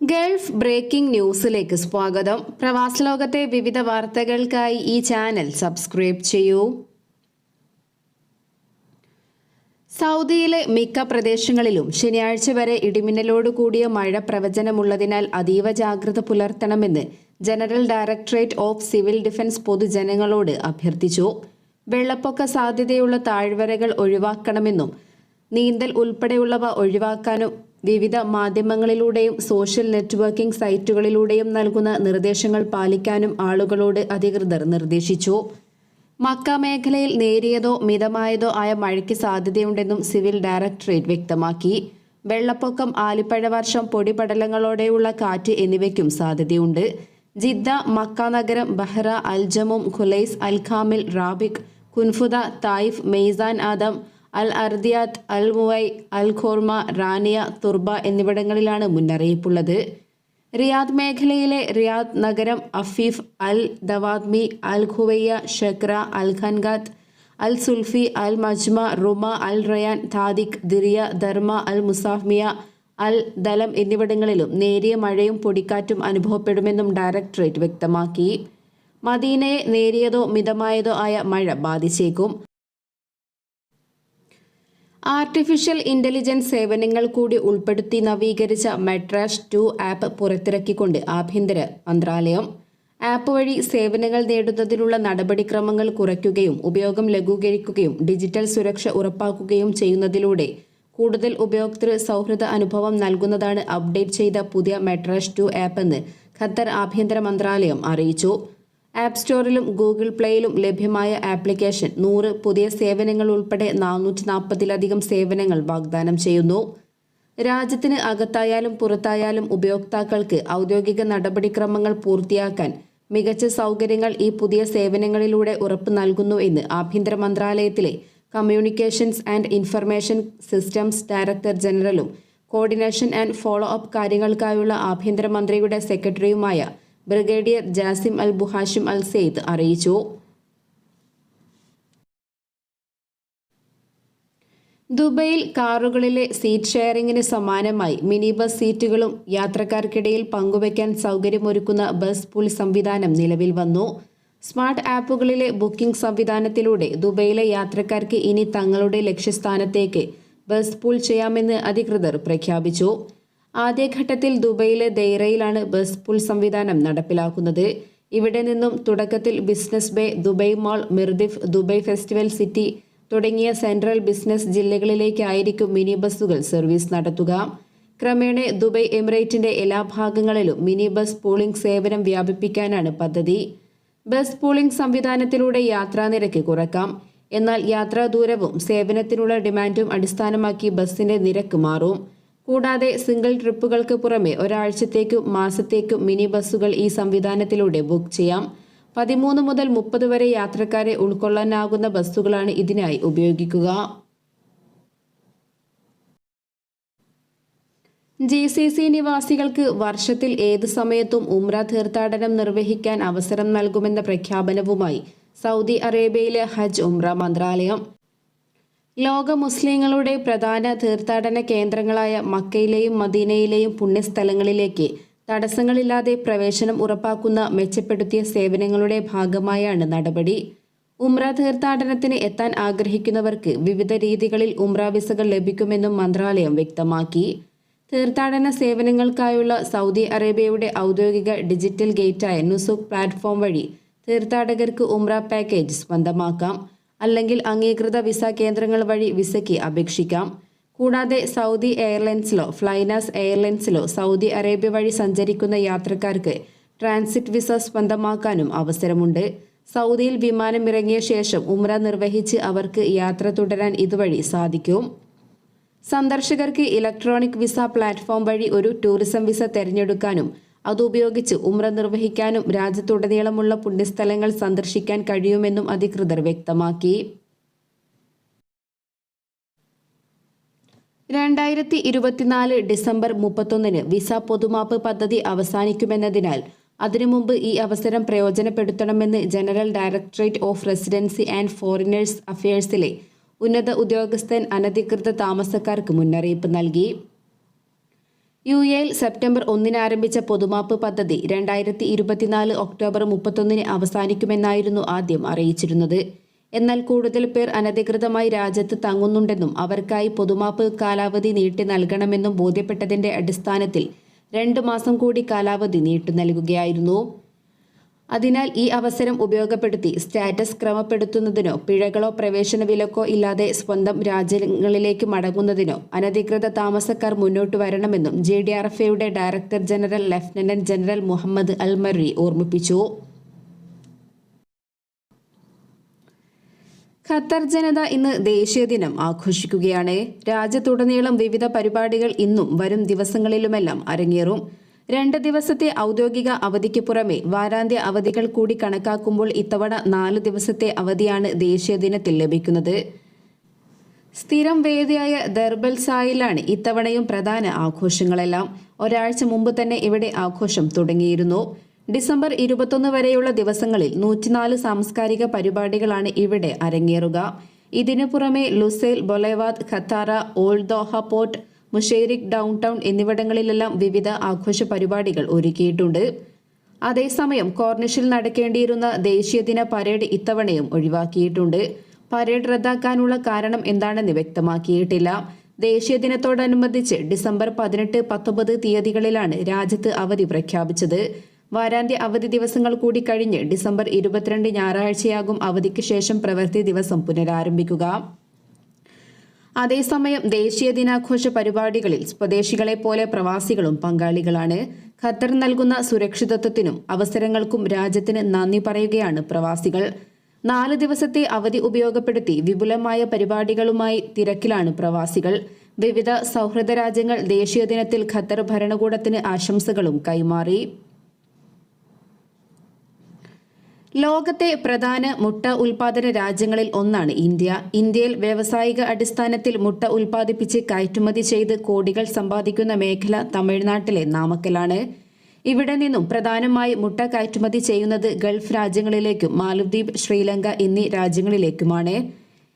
Gulf breaking ന്യൂസിലേക്ക് സ്വാഗതം. പ്രവാസ ലോകത്തെ വിവിധ വാർത്തകൾക്കായി ഈ ചാനൽ സബ്സ്ക്രൈബ് ചെയ്യൂ. സൗദിയിലെ മിക്ക പ്രദേശങ്ങളിലും ശനിയാഴ്ച വരെ ഇടിമിന്നലോട് കൂടിയ മഴ പ്രവചനമുള്ളതിനാൽ അതീവ ജാഗ്രത പുലർത്തണമെന്ന് general directorate of civil defence പൊതുജനങ്ങളോട് അഭ്യർത്ഥിച്ചു. വെള്ളപ്പൊക്ക സാധ്യതയുള്ള താഴ്വരകൾ ഒഴിവാക്കണമെന്നും നീന്തൽ ഉൾപ്പെടെയുള്ളവ ഒഴിവാക്കാനും വിവിധ മാധ്യമങ്ങളിലൂടെയും സോഷ്യൽ നെറ്റ്വർക്കിംഗ് സൈറ്റുകളിലൂടെയും നൽകുന്ന നിർദ്ദേശങ്ങൾ പാലിക്കാനും ആളുകളോട് അധികൃതർ നിർദ്ദേശിച്ചു. മക്ക മേഖലയിൽ നേരിയതോ മിതമായതോ ആയ മഴയ്ക്ക് സാധ്യതയുണ്ടെന്നും സിവിൽ ഡയറക്ടറേറ്റ് വ്യക്തമാക്കി. വെള്ളപ്പൊക്കം, ആലിപ്പഴവർഷം, പൊടിപടലങ്ങളോടെയുള്ള കാറ്റ് എന്നിവയ്ക്കും സാധ്യതയുണ്ട്. ജിദ്ദ, മക്ക നഗരം, ബഹ്റ, അൽജമും, ഖുലൈസ്, അൽ ഖാമിൽ, റാബിക്, കുൻഫുദ, തായിഫ്, മെയ്സാൻ ആദം, അൽ അർദിയാത്ത്, അൽ മുവൈ, അൽ ഖോർമ, റാനിയ, തുർബ എന്നിവിടങ്ങളിലാണ് മുന്നറിയിപ്പുള്ളത്. റിയാദ് മേഖലയിലെ റിയാദ് നഗരം, അഫീഫ്, അൽ ദവാദ്മി, അൽ ഖുവയ്യ, ഷക്ര, അൽ ഖൻഗാത്ത്, അൽ സുൽഫി, അൽ മജ്മ, റുമ, അൽ റയാൻ, താദിഖ്, ദിറിയ, ധർമ്മ, അൽ മുസാഫ്മിയ, അൽ ദലം എന്നിവിടങ്ങളിലും നേരിയ മഴയും പൊടിക്കാറ്റും അനുഭവപ്പെടുമെന്നും ഡയറക്ടറേറ്റ് വ്യക്തമാക്കി. മദീനയെ നേരിയതോ മിതമായതോ ആയ മഴ ബാധിച്ചേക്കും. ആർട്ടിഫിഷ്യൽ ഇന്റലിജൻസ് സേവനങ്ങൾ കൂടി ഉൾപ്പെടുത്തി നവീകരിച്ച മെട്രാഷ് 2 ആപ്പ് പുറത്തിറക്കിക്കൊണ്ട് ആഭ്യന്തര മന്ത്രാലയം. ആപ്പ് വഴി സേവനങ്ങൾ നേടുന്നതിനുള്ള നടപടിക്രമങ്ങൾ കുറയ്ക്കുകയും ഉപയോഗം ലഘൂകരിക്കുകയും ഡിജിറ്റൽ സുരക്ഷ ഉറപ്പാക്കുകയും ചെയ്യുന്നതിലൂടെ കൂടുതൽ ഉപയോക്തൃ സൗഹൃദ അനുഭവം നൽകുന്നതാണ് അപ്ഡേറ്റ് ചെയ്ത പുതിയ മെട്രാഷ് 2 ആപ്പ് എന്ന് ഖത്തർ ആഭ്യന്തര മന്ത്രാലയം അറിയിച്ചു. ആപ്പ് സ്റ്റോറിലും ഗൂഗിൾ പ്ലേയിലും ലഭ്യമായ ആപ്ലിക്കേഷൻ 100 പുതിയ സേവനങ്ങൾ ഉൾപ്പെടെ 440-ലധികം സേവനങ്ങൾ വാഗ്ദാനം ചെയ്യുന്നു. രാജ്യത്തിന് അകത്തായാലും പുറത്തായാലും ഉപയോക്താക്കൾക്ക് ഔദ്യോഗിക നടപടിക്രമങ്ങൾ പൂർത്തിയാക്കാൻ മികച്ച സൗകര്യങ്ങൾ ഈ പുതിയ സേവനങ്ങളിലൂടെ ഉറപ്പ് നൽകുന്നു എന്ന് ആഭ്യന്തര മന്ത്രാലയത്തിലെ communications and information systems director ജനറലും കോർഡിനേഷൻ ആൻഡ് ഫോളോ അപ്പ് കാര്യങ്ങൾക്കായുള്ള ആഭ്യന്തരമന്ത്രിയുടെ സെക്രട്ടറിയുമായ brigadier Jassim Al Buhashim Al Sayed അറിയിച്ചു. ദുബൈയിൽ കാറുകളിലെ സീറ്റ് ഷെയറിംഗിന് സമാനമായി മിനി ബസ് സീറ്റുകളും യാത്രക്കാർക്കിടയിൽ പങ്കുവയ്ക്കാൻ സൗകര്യമൊരുക്കുന്ന ബസ് പൂൾ സംവിധാനം നിലവിൽ വന്നു. സ്മാർട്ട് ആപ്പുകളിലെ ബുക്കിംഗ് സംവിധാനത്തിലൂടെ ദുബൈയിലെ യാത്രക്കാർക്ക് ഇനി തങ്ങളുടെ ലക്ഷ്യസ്ഥാനത്തേക്ക് ബസ് പൂൾ ചെയ്യാമെന്ന് അധികൃതർ പ്രഖ്യാപിച്ചു. ആദ്യഘട്ടത്തിൽ ദുബൈയിലെ ദൈറയിലാണ് ബസ് പൂൾ സംവിധാനം നടപ്പിലാക്കുന്നത്. ഇവിടെ നിന്നും തുടക്കത്തിൽ business bay, Dubai mall, Mirdif, Dubai festival city തുടങ്ങിയ സെൻട്രൽ ബിസിനസ് ജില്ലകളിലേക്കായിരിക്കും മിനി ബസ്സുകൾ സർവീസ് നടത്തുക. ക്രമേണ ദുബൈ എമിറേറ്റിന്റെ എല്ലാ ഭാഗങ്ങളിലും മിനി ബസ് പൂളിംഗ് സേവനം വ്യാപിപ്പിക്കാനാണ് പദ്ധതി. ബസ് പൂളിംഗ് സംവിധാനത്തിലൂടെ യാത്രാനിരക്ക് കുറക്കാം. എന്നാൽ യാത്രാ ദൂരവും സേവനത്തിനുള്ള ഡിമാൻഡും അടിസ്ഥാനമാക്കി ബസിന്റെ നിരക്ക് മാറും. കൂടാതെ സിംഗിൾ ട്രിപ്പുകൾക്ക് പുറമെ ഒരാഴ്ചത്തേക്കും മാസത്തേക്കും മിനി ബസ്സുകൾ ഈ സംവിധാനത്തിലൂടെ ബുക്ക് ചെയ്യാം. 13 മുതൽ 30 വരെ യാത്രക്കാരെ ഉൾക്കൊള്ളാനാകുന്ന ബസ്സുകളാണ് ഇതിനായി ഉപയോഗിക്കുക. GCC നിവാസികൾക്ക് വർഷത്തിൽ ഏത് സമയത്തും ഉംറ തീർത്ഥാടനം നിർവഹിക്കാൻ അവസരം നൽകുമെന്ന പ്രഖ്യാപനവുമായി സൗദി അറേബ്യയിലെ ഹജ്ജ് ഉംറ മന്ത്രാലയം. ലോക മുസ്ലിങ്ങളുടെ പ്രധാന തീർത്ഥാടന കേന്ദ്രങ്ങളായ മക്കയിലെയും മദീനയിലെയും പുണ്യസ്ഥലങ്ങളിലേക്ക് തടസ്സങ്ങളില്ലാതെ പ്രവേശനം ഉറപ്പാക്കുന്ന മെച്ചപ്പെടുത്തിയ സേവനങ്ങളുടെ ഭാഗമായാണ് നടപടി. ഉംറ തീർത്ഥാടനത്തിന് എത്താൻ ആഗ്രഹിക്കുന്നവർക്ക് വിവിധ രീതികളിൽ ഉംറ വിസകൾ ലഭിക്കുമെന്നും മന്ത്രാലയം വ്യക്തമാക്കി. തീർത്ഥാടന സേവനങ്ങൾക്കായുള്ള സൗദി അറേബ്യയുടെ ഔദ്യോഗിക ഡിജിറ്റൽ ഗേറ്റായ നുസുക് പ്ലാറ്റ്ഫോം വഴി തീർത്ഥാടകർക്ക് ഉംറ പാക്കേജ് സ്വന്തമാക്കാം. അല്ലെങ്കിൽ അംഗീകൃത വിസ കേന്ദ്രങ്ങൾ വഴി വിസയ്ക്ക് അപേക്ഷിക്കാം. കൂടാതെ സൗദി എയർലൈൻസിലോ ഫ്ലൈനാസ് എയർലൈൻസിലോ സൗദി അറേബ്യ വഴി സഞ്ചരിക്കുന്ന യാത്രക്കാർക്ക് ട്രാൻസിറ്റ് വിസ സ്വന്തമാക്കാനും അവസരമുണ്ട്. സൗദിയിൽ വിമാനം ഇറങ്ങിയ ശേഷം ഉംറ നിർവഹിച്ച് അവർക്ക് യാത്ര തുടരാൻ ഇതുവഴി സാധിക്കും. സന്ദർശകർക്ക് ഇലക്ട്രോണിക് വിസ പ്ലാറ്റ്ഫോം വഴി ഒരു ടൂറിസം വിസ തിരഞ്ഞെടുക്കാനും അതുപയോഗിച്ച് ഉംറ നിർവഹിക്കാനും രാജ്യത്തുടനീളമുള്ള പുണ്യസ്ഥലങ്ങൾ സന്ദർശിക്കാൻ കഴിയുമെന്നും അധികൃതർ വ്യക്തമാക്കി. 2024 ഡിസംബർ 31 വിസ പൊതുമാപ്പ് പദ്ധതി അവസാനിക്കുമെന്നതിനാൽ അതിനു മുമ്പ് ഈ അവസരം പ്രയോജനപ്പെടുത്തണമെന്ന് general directorate of residency and foreigners അഫയേഴ്സിലെ ഉന്നത ഉദ്യോഗസ്ഥൻ അനധികൃത താമസക്കാർക്ക് മുന്നറിയിപ്പ് നൽകി. UAE സെപ്റ്റംബർ 1 ആരംഭിച്ച പൊതുമാപ്പ് പദ്ധതി 2024 ഒക്ടോബർ 31 അവസാനിക്കുമെന്നായിരുന്നു ആദ്യം അറിയിച്ചിരുന്നത്. എന്നാൽ കൂടുതൽ പേർ അനധികൃതമായി രാജ്യത്ത് തങ്ങുന്നുണ്ടെന്നും അവർക്കായി പൊതുമാപ്പ് കാലാവധി നീട്ടി നൽകണമെന്നും ബോധ്യപ്പെട്ടതിന്റെ അടിസ്ഥാനത്തിൽ 2 മാസം കൂടി കാലാവധി നീട്ടി നൽകുകയായിരുന്നു. അതിനാൽ ഈ അവസരം ഉപയോഗപ്പെടുത്തി സ്റ്റാറ്റസ് ക്രമപ്പെടുത്തുന്നതിനോ പിഴകളോ പ്രവേശന വിലക്കോ ഇല്ലാതെ സ്വന്തം രാജ്യങ്ങളിലേക്ക് മടങ്ങുന്നതിനോ അനധികൃത താമസക്കാർ മുന്നോട്ട് വരണമെന്നും GDRFയുടെ director general lieutenant general Mohammed Al Marri ഓർമ്മിപ്പിച്ചു. ഖത്തർ ജനത ഇന്ന് ദേശീയ ദിനം ആഘോഷിക്കുകയാണ്. രാജ്യത്തുടനീളം വിവിധ പരിപാടികൾ ഇന്നും വരും ദിവസങ്ങളിലുമെല്ലാം അരങ്ങേറും. 2 ദിവസത്തെ ഔദ്യോഗിക അവധിക്ക് പുറമെ വാരാന്ത്യ അവധികൾ കൂടി കണക്കാക്കുമ്പോൾ ഇത്തവണ 4 ദിവസത്തെ അവധിയാണ് ദേശീയ ദിനത്തിൽ ലഭിക്കുന്നത്. സ്ഥിരം വേദിയായ ദർബൽസായിലാണ് ഇത്തവണയും പ്രധാന ആഘോഷങ്ങളെല്ലാം. ഒരാഴ്ച മുമ്പ് തന്നെ ഇവിടെ ആഘോഷം തുടങ്ങിയിരുന്നു. ഡിസംബർ 21 വരെയുള്ള ദിവസങ്ങളിൽ 104 സാംസ്കാരിക പരിപാടികളാണ് ഇവിടെ അരങ്ങേറുക. ഇതിനു പുറമെ Lusail, Boulevard, Katara, old Doha port, Msheireb, downtown എന്നിവിടങ്ങളിലെല്ലാം വിവിധ ആഘോഷ പരിപാടികൾ ഒരുക്കിയിട്ടുണ്ട്. അതേസമയം കോർണിഷിൽ നടക്കേണ്ടിയിരുന്ന ദേശീയദിന പരേഡ് ഇത്തവണയും ഒഴിവാക്കിയിട്ടുണ്ട്. പരേഡ് റദ്ദാക്കാനുള്ള കാരണം എന്താണെന്ന് വ്യക്തമാക്കിയിട്ടില്ല. ദേശീയദിനത്തോടനുബന്ധിച്ച് ഡിസംബർ 18, 19 തീയതികളിലാണ് രാജ്യത്ത് അവധി പ്രഖ്യാപിച്ചത്. വാരാന്ത്യ അവധി ദിവസങ്ങൾ കൂടി കഴിഞ്ഞ് ഡിസംബർ 22 ഞായറാഴ്ചയാകും അവധിക്ക് ശേഷം പ്രവൃത്തി ദിവസം പുനരാരംഭിക്കുക. അതേസമയം ദേശീയ ദിനാഘോഷ പരിപാടികളിൽ സ്വദേശികളെ പോലെ പ്രവാസികളും പങ്കാളികളാണ്. ഖത്തർ നൽകുന്ന സുരക്ഷിതത്വത്തിനും അവസരങ്ങൾക്കും രാജ്യത്തിന് നന്ദി പറയുകയാണ് പ്രവാസികൾ. 4 ദിവസത്തെ അവധി ഉപയോഗപ്പെടുത്തി വിപുലമായ പരിപാടികളുമായി തിരക്കിലാണ് പ്രവാസികൾ. വിവിധ സൗഹൃദ രാജ്യങ്ങൾ ദേശീയ ദിനത്തിൽ ഖത്തർ ഭരണകൂടത്തിന് ആശംസകളും കൈമാറി. ലോകത്തെ പ്രധാന മുട്ട ഉൽപാദന രാജ്യങ്ങളിൽ ഒന്നാണ് ഇന്ത്യ. ഇന്ത്യയിൽ വ്യാവസായിക അടിസ്ഥാനത്തിൽ മുട്ട ഉൽപ്പാദിപ്പിച്ച് കയറ്റുമതി ചെയ്ത് കോടികൾ സമ്പാദിക്കുന്ന മേഖല തമിഴ്നാട്ടിലെ നാമക്കലാണ്. ഇവിടെ നിന്നും പ്രധാനമായി മുട്ട കയറ്റുമതി ചെയ്യുന്നത് ഗൾഫ് രാജ്യങ്ങളിലേക്കും മാലദ്വീപ്, ശ്രീലങ്ക എന്നീ രാജ്യങ്ങളിലേക്കുമാണ്.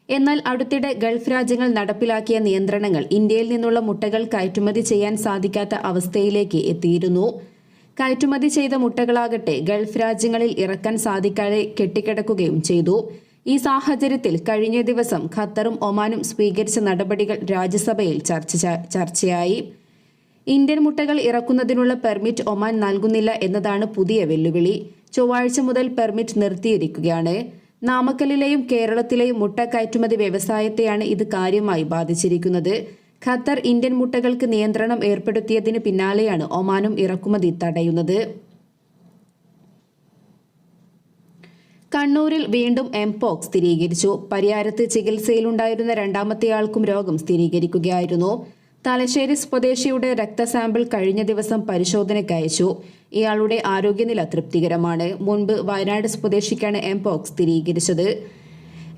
എന്നാൽ അടുത്തിടെ ഗൾഫ് രാജ്യങ്ങൾ നടപ്പിലാക്കിയ നിയന്ത്രണങ്ങൾ ഇന്ത്യയിൽ നിന്നുള്ള മുട്ടകൾ കയറ്റുമതി ചെയ്യാൻ സാധിക്കാത്ത അവസ്ഥയിലേക്ക് എത്തിയിരുന്നു. കയറ്റുമതി ചെയ്ത മുട്ടകളാകട്ടെ ഗൾഫ് രാജ്യങ്ങളിൽ ഇറക്കാൻ സാധിക്കാതെ കെട്ടിക്കിടക്കുകയും ചെയ്തു. ഈ സാഹചര്യത്തിൽ കഴിഞ്ഞ ദിവസം ഖത്തറും ഒമാനും സ്വീകരിച്ച നടപടികൾ രാജ്യസഭയിൽ ചർച്ചയായി. ഇന്ത്യൻ മുട്ടകൾ ഇറക്കുന്നതിനുള്ള പെർമിറ്റ് ഒമാൻ നൽകുന്നില്ല എന്നതാണ് പുതിയ വെല്ലുവിളി. ചൊവ്വാഴ്ച മുതൽ പെർമിറ്റ് നിർത്തിയിരിക്കുകയാണ്. നാമക്കലിലെയും കേരളത്തിലെയും മുട്ട കയറ്റുമതി വ്യവസായത്തെയാണ് ഇത് കാര്യമായി ബാധിച്ചിരിക്കുന്നത്. ഖത്തർ ഇന്ത്യൻ മുട്ടകൾക്ക് നിയന്ത്രണം ഏർപ്പെടുത്തിയതിന് പിന്നാലെയാണ് ഒമാനും ഇറക്കുമതി തടയുന്നത്. കണ്ണൂരിൽ വീണ്ടും എംപോക്സ് സ്ഥിരീകരിച്ചു. പരിയാരത്ത് ചികിത്സയിലുണ്ടായിരുന്ന 2ാമത്തെയാൾക്കും രോഗം സ്ഥിരീകരിക്കുകയായിരുന്നു. തലശ്ശേരി സ്വദേശിയുടെ രക്തസാമ്പിൾ കഴിഞ്ഞ ദിവസം പരിശോധനയ്ക്ക് അയച്ചു. ഇയാളുടെ ആരോഗ്യനില തൃപ്തികരമാണ്. മുൻപ് വയനാട് സ്വദേശിക്കാണ് എംപോക്സ് സ്ഥിരീകരിച്ചത്.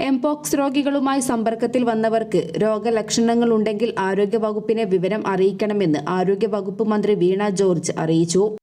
എംപോക്സ് രോഗികളുമായി സമ്പർക്കത്തിൽ വന്നവർക്ക് രോഗലക്ഷണങ്ങളുണ്ടെങ്കിൽ ആരോഗ്യവകുപ്പിനെ വിവരം അറിയിക്കണമെന്ന് ആരോഗ്യവകുപ്പ് മന്ത്രി വീണ ജോർജ് അറിയിച്ചു.